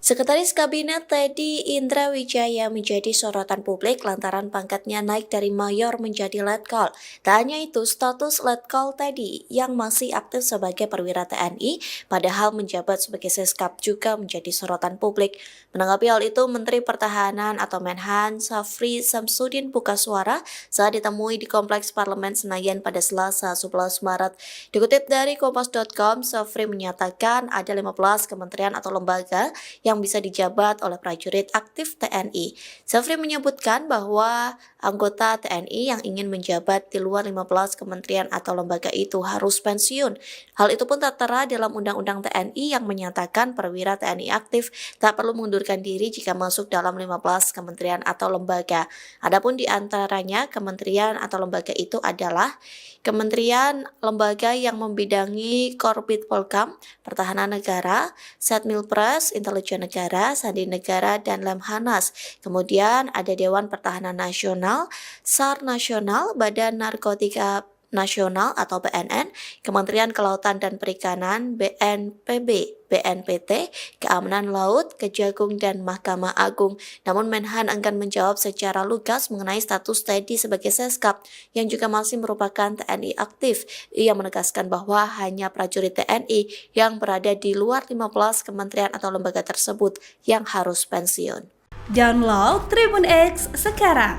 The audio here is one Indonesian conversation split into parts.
Sekretaris Kabinet Teddy Indrawijaya menjadi sorotan publik lantaran pangkatnya naik dari mayor menjadi letkol. Tak hanya itu, status letkol Teddy yang masih aktif sebagai perwira TNI padahal menjabat sebagai Seskap juga menjadi sorotan publik. Menanggapi hal itu, Menteri Pertahanan atau Menhan Syafri Samsudin buka suara saat ditemui di Kompleks Parlemen Senayan pada Selasa 11 Maret. Dikutip dari Kompas.com, Syafri menyatakan ada 15 kementerian atau lembaga yang bisa dijabat oleh prajurit aktif TNI. Syafri menyebutkan bahwa anggota TNI yang ingin menjabat di luar 15 kementerian atau lembaga itu harus pensiun. Hal itu pun tertera dalam Undang-Undang TNI yang menyatakan perwira TNI aktif tak perlu mengundurkan diri jika masuk dalam 15 kementerian atau lembaga. Adapun di antaranya kementerian atau lembaga itu adalah kementerian lembaga yang membidangi Korbit Polkam, Pertahanan Negara, Setmilpres, Intelijen Negara, Sandi Negara, dan Lemhanas. Kemudian ada Dewan Pertahanan Nasional, SAR Nasional, Badan Narkotika Nasional atau BNN, Kementerian Kelautan dan Perikanan, BNPB, BNPT, Keamanan Laut, Kejagung, dan Mahkamah Agung. Namun Menhan enggan menjawab secara lugas mengenai status Teddy sebagai Seskap yang juga masih merupakan TNI aktif. Ia menegaskan bahwa hanya prajurit TNI yang berada di luar 15 kementerian atau lembaga tersebut yang harus pensiun. Download Tribun X sekarang,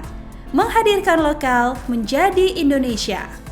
menghadirkan lokal menjadi Indonesia.